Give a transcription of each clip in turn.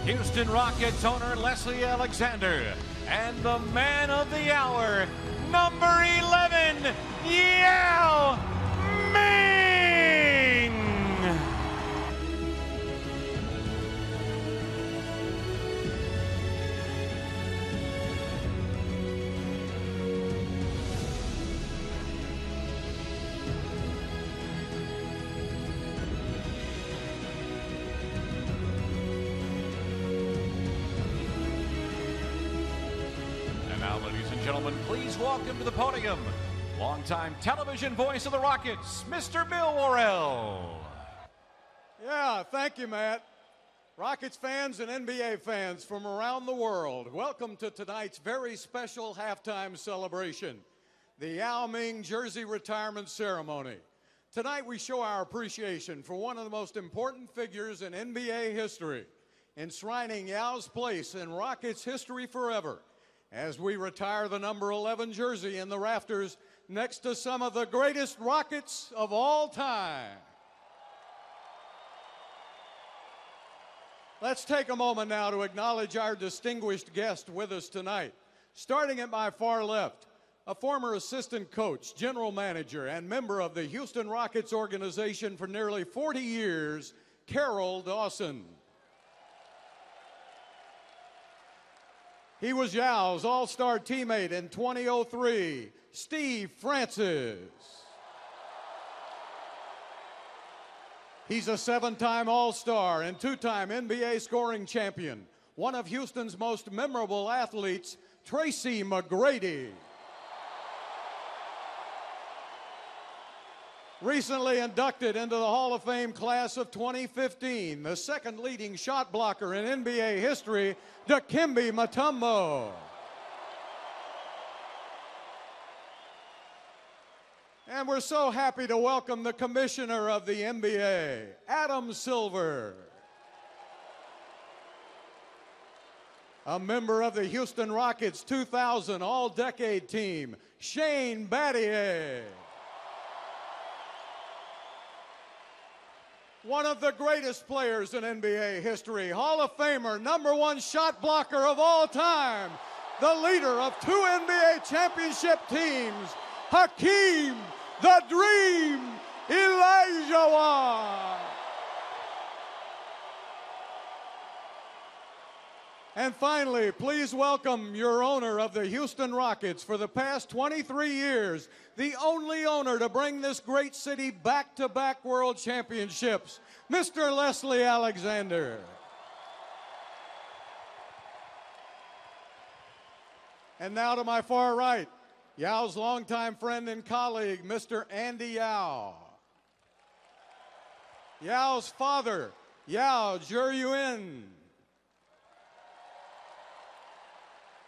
Houston Rockets owner Leslie Alexander, and the man of the hour, number 11, Yao Ming. Now, ladies and gentlemen, please welcome to the podium, longtime television voice of the Rockets, Mr. Bill Worrell. Yeah, thank you, Matt. Rockets fans and NBA fans from around the world, welcome to tonight's very special halftime celebration, the Yao Ming jersey retirement ceremony. Tonight we show our appreciation for one of the most important figures in NBA history, enshrining Yao's place in Rockets history forever, as we retire the number 11 jersey in the rafters next to some of the greatest Rockets of all time. Let's take a moment now to acknowledge our distinguished guest with us tonight. Starting at my far left, a former assistant coach, general manager, and member of the Houston Rockets organization for nearly 40 years, Carroll Dawson. He was Yao's all-star teammate in 2003, Steve Francis. He's a 7-time All-Star and 2-time NBA scoring champion, one of Houston's most memorable athletes, Tracy McGrady. Recently inducted into the Hall of Fame class of 2015, the second leading shot blocker in NBA history, Dikembe Mutombo. And we're so happy to welcome the commissioner of the NBA, Adam Silver. A member of the Houston Rockets 2000 All-Decade Team, Shane Battier. One of the greatest players in NBA history, Hall of Famer, #1 shot blocker of all time, the leader of 2 NBA championship teams, Hakeem the Dream Olajuwon. And finally, please welcome your owner of the Houston Rockets for the past 23 years, the only owner to bring this great city back-to-back world championships, Mr. Leslie Alexander. And now to my far right, Yao's longtime friend and colleague, Mr. Andy Yao. Yao's father, Yao Jiryuan.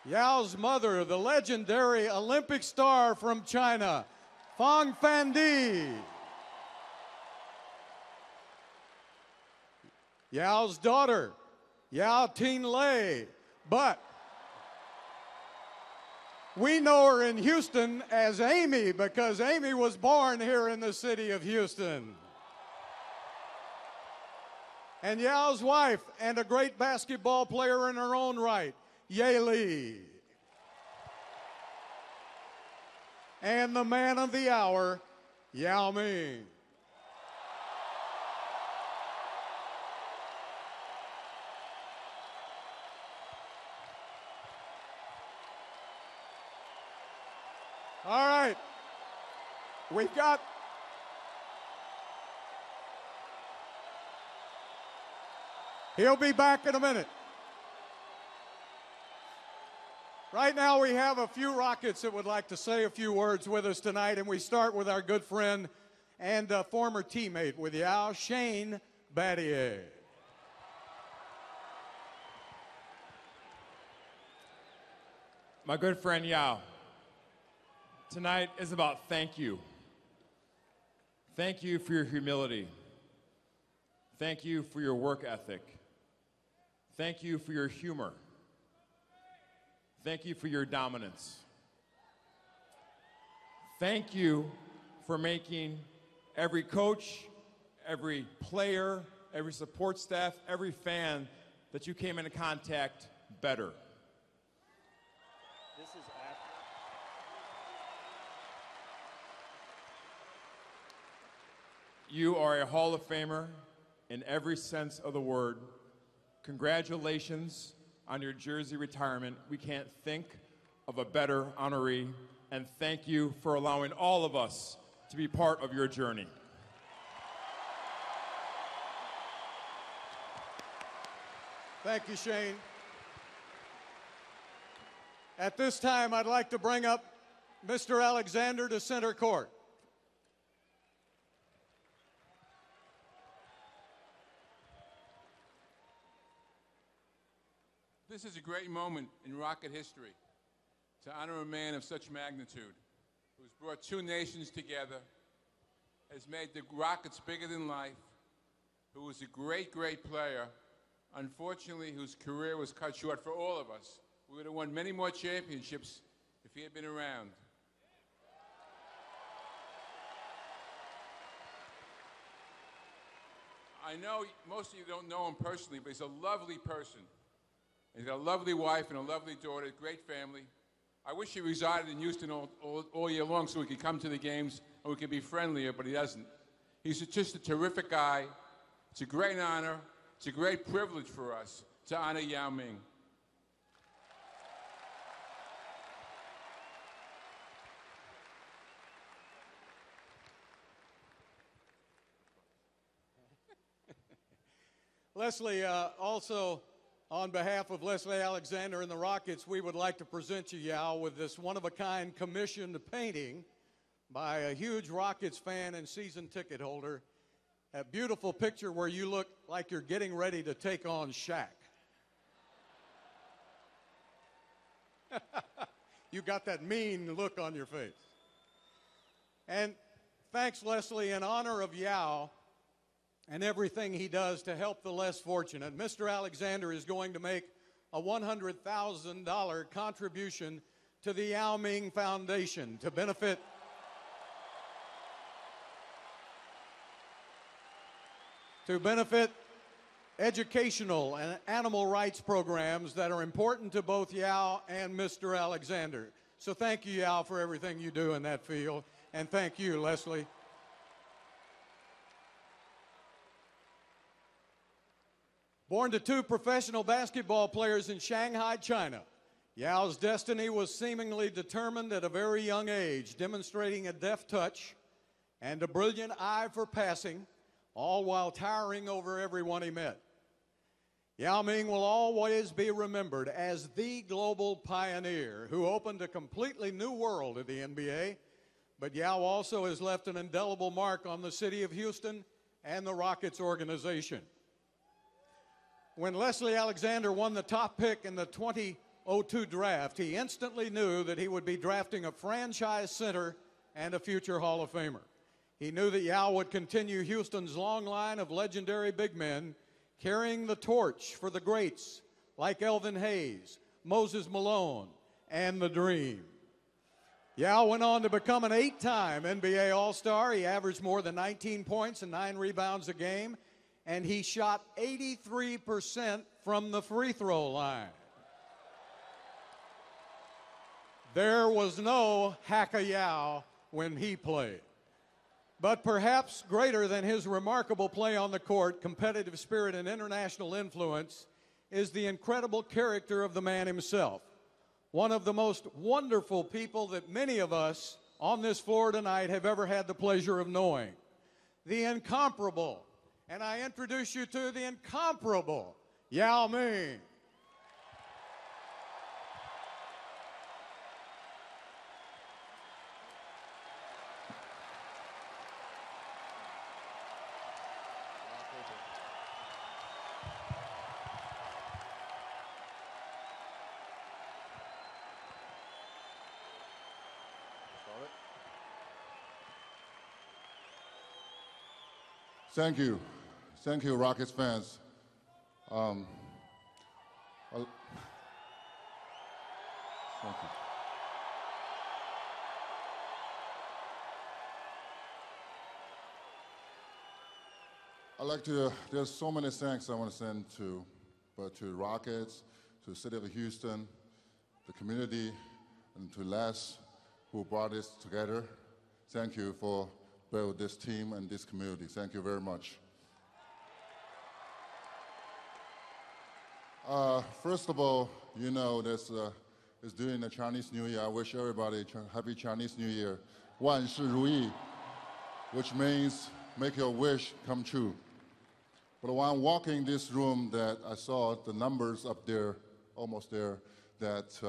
Yao's mother, the legendary Olympic star from China, Fang Fandi. Yao's daughter, Yao Ting-lei, but we know her in Houston as Amy because Amy was born here in the city of Houston. And Yao's wife, and a great basketball player in her own right, Ye Li. And the man of the hour, Yao Ming. All right, we've got he'll be back in a minute. Right now we have a few Rockets that would like to say a few words with us tonight, and we start with our good friend and former teammate with Yao, Shane Battier. My good friend Yao, tonight is about thank you. Thank you for your humility. Thank you for your work ethic. Thank you for your humor. Thank you for your dominance. Thank you for making every coach, every player, every support staff, every fan that you came into contact better. This is after. You are a Hall of Famer in every sense of the word. Congratulations on your jersey retirement. We can't think of a better honoree, and thank you for allowing all of us to be part of your journey. Thank you, Shane. At this time, I'd like to bring up Mr. Alexander to center court. This is a great moment in Rocket history to honor a man of such magnitude who's brought two nations together, has made the Rockets bigger than life, who was a great, great player, unfortunately whose career was cut short for all of us. We would have won many more championships if he had been around. I know most of you don't know him personally, but he's a lovely person. He's got a lovely wife and a lovely daughter, a great family. I wish he resided in Houston all year long so we could come to the games and we could be friendlier, but he doesn't. He's just a terrific guy. It's a great honor. It's a great privilege for us to honor Yao Ming. Leslie, also on behalf of Leslie Alexander and the Rockets, we would like to present you, Yao, with this one-of-a-kind commissioned painting by a huge Rockets fan and season ticket holder. A beautiful picture where you look like you're getting ready to take on Shaq. You got that mean look on your face. And thanks, Leslie, in honor of Yao and everything he does to help the less fortunate, Mr. Alexander is going to make a $100,000 contribution to the Yao Ming Foundation to benefit educational and animal rights programs that are important to both Yao and Mr. Alexander. So thank you, Yao, for everything you do in that field, and thank you, Leslie. Born to two professional basketball players in Shanghai, China, Yao's destiny was seemingly determined at a very young age, demonstrating a deft touch and a brilliant eye for passing, all while towering over everyone he met. Yao Ming will always be remembered as the global pioneer who opened a completely new world of the NBA, but Yao also has left an indelible mark on the city of Houston and the Rockets organization. When Leslie Alexander won the top pick in the 2002 draft, he instantly knew that he would be drafting a franchise center and a future Hall of Famer. He knew that Yao would continue Houston's long line of legendary big men, carrying the torch for the greats like Elvin Hayes, Moses Malone, and the Dream. Yao went on to become an 8-time NBA All-Star. He averaged more than 19 points and 9 rebounds a game, and he shot 83% from the free throw line. There was no Haka-Yao when he played. But perhaps greater than his remarkable play on the court, competitive spirit, and international influence is the incredible character of the man himself. One of the most wonderful people that many of us on this floor tonight have ever had the pleasure of knowing. The incomparable, and I introduce you to the incomparable Yao Ming. Thank you. Thank you, Rockets fans. Thank you. I'd like to, there's so many thanks I want to send to but to Rockets, to the city of Houston, the community, and to Les, who brought this together. Thank you for building this team and this community. Thank you very much. First of all, you know, this is during the Chinese New Year. I wish everybody happy Chinese New Year. 万事如意, which means make your wish come true. But when I'm walking this room, that I saw the numbers up there, almost there, that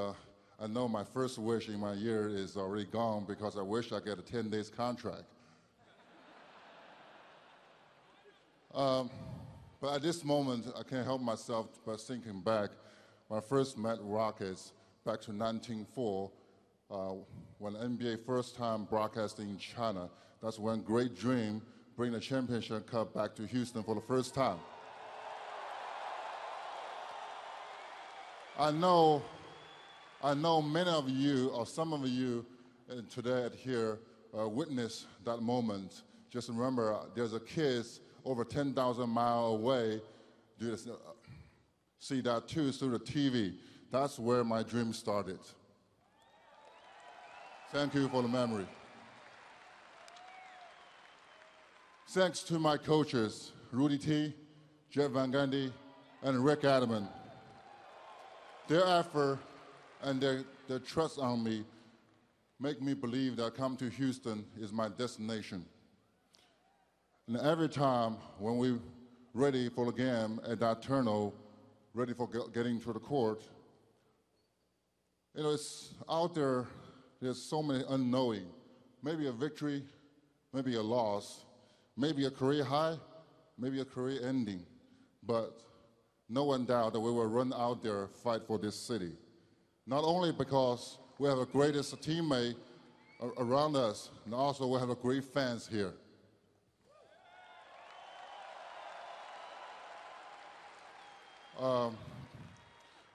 I know my first wish in my year is already gone because I wish I get a 10 days contract. But at this moment, I can't help myself but thinking back when I first met Rockets back to 1904, when NBA first time broadcasting in China. That's when Great Dream bring the championship cup back to Houston for the first time. I know many of you, or some of you today here, witnessed that moment. Just remember, there's a kids over 10,000 miles away, see that too through the TV. That's where my dream started. Thank you for the memory. Thanks to my coaches, Rudy T, Jeff Van Gundy, and Rick Adamant. Their effort and their trust on me make me believe that come to Houston is my destination. And every time when we're ready for the game at that turnover, ready for getting to the court, you know, it's out there, there's so many unknowing. Maybe a victory, maybe a loss, maybe a career high, maybe a career ending. But no one doubt that we will run out there, fight for this city. Not only because we have the greatest teammate around us, and also we have a great fans here.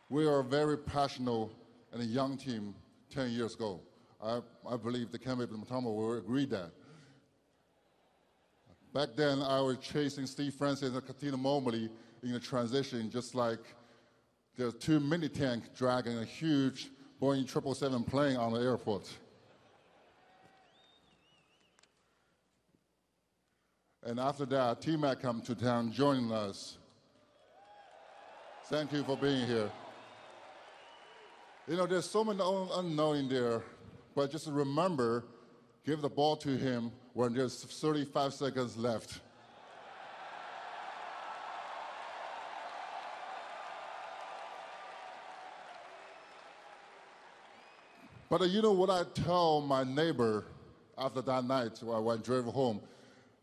We are a very passionate and a young team 10 years ago. I believe the candidate Matama will agree that. Back then, I was chasing Steve Francis and Katina Mobley in the transition, just like there's two mini tanks dragging a huge Boeing 777 plane on the airport. And after that, T-Mac come to town joining us. Thank you for being here. You know, there's so many unknowing there, but just remember, give the ball to him when there's 35 seconds left. But you know what I tell my neighbor after that night when I drove home?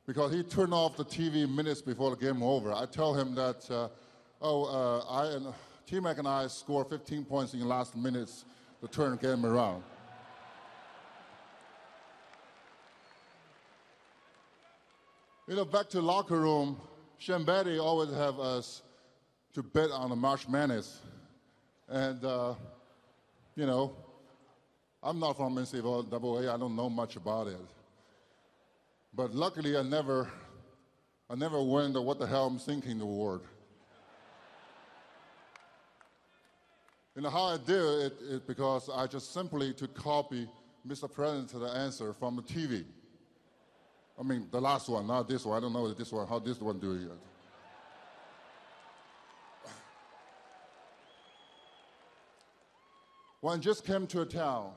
Because he turned off the TV minutes before the game was over. I tell him that, T-Mac and I scored 15 points in the last minutes to turn the game around. You know, back to locker room, Sean Betty always have us to bet on the March Madness. And, you know, I'm not from NCAA, I don't know much about it. But luckily, I never win the what the hell I'm thinking award. You know how I do it is because I just simply to copy Mr. President to the answer from the TV. I mean, the last one, not this one. I don't know this one, how this one do it yet. When I just came to a town,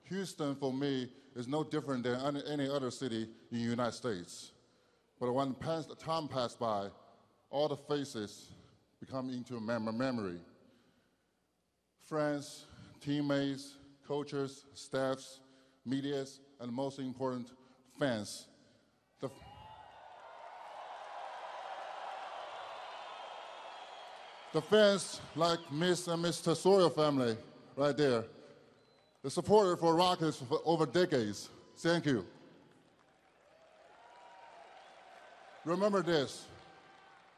Houston for me is no different than any other city in the United States. But when time passed by, all the faces become into memory. Friends, teammates, coaches, staffs, medias, and most important, fans. The fans like Miss and Mr. Sawyer family right there. The supporter for Rockets for over decades. Thank you. Remember this,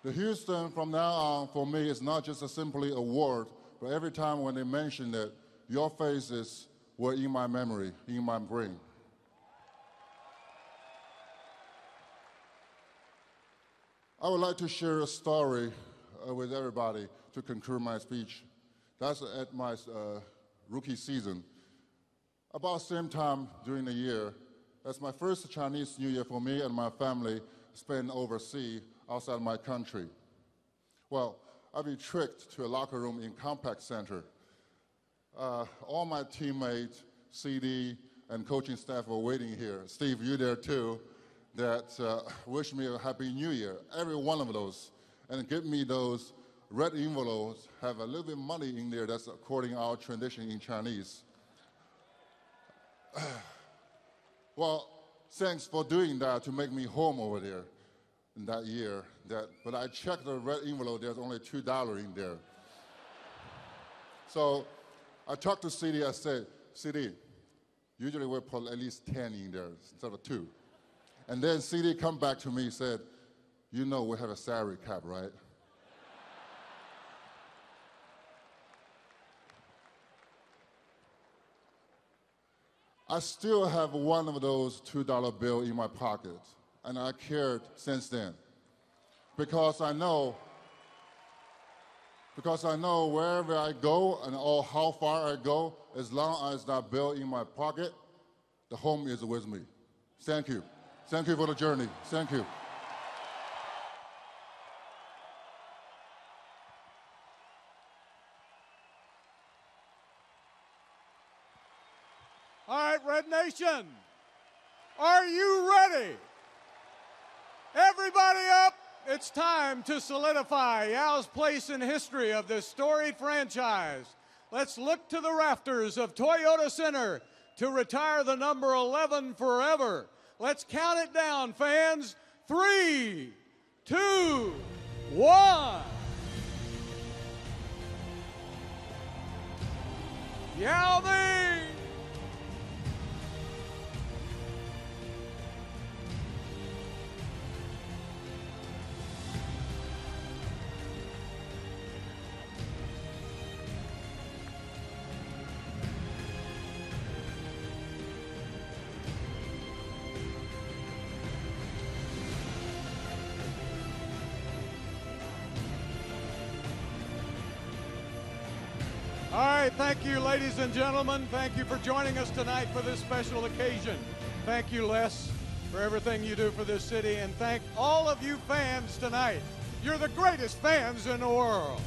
the Houston from now on for me is not just a simply award, but every time when they mention it, your faces were in my memory, in my brain. I would like to share a story with everybody to conclude my speech. That's at my rookie season. About the same time during the year, that's my first Chinese New Year for me and my family spent overseas outside my country. Well, I've been tricked to a locker room in Compaq Center. All my teammates, CD, and coaching staff were waiting here. Steve, you there too, that wish me a Happy New Year. Every one of those. And give me those red envelopes, have a little bit of money in there that's according to our tradition in Chinese. Well, thanks for doing that to make me home over there in that year. But I checked the red envelope, there's only $2 in there. So I talked to CD, I said, CD, usually we put at least 10 in there instead of 2. And then CD come back to me and said, you know we have a salary cap, right? I still have one of those $2 bills in my pocket, and I cared since then. Because I know wherever I go and how far I go, as long as that bill in my pocket, the home is with me. Thank you. Thank you for the journey. Thank you. All right, Red Nation, are you ready? Everybody up. It's time to solidify Yao's place in history of this storied franchise. Let's look to the rafters of Toyota Center to retire the number 11 forever. Let's count it down, fans. 3, 2, 1. Yao Ming. All right, thank you, ladies and gentlemen. Thank you for joining us tonight for this special occasion. Thank you, Les, for everything you do for this city, and thank all of you fans tonight. You're the greatest fans in the world.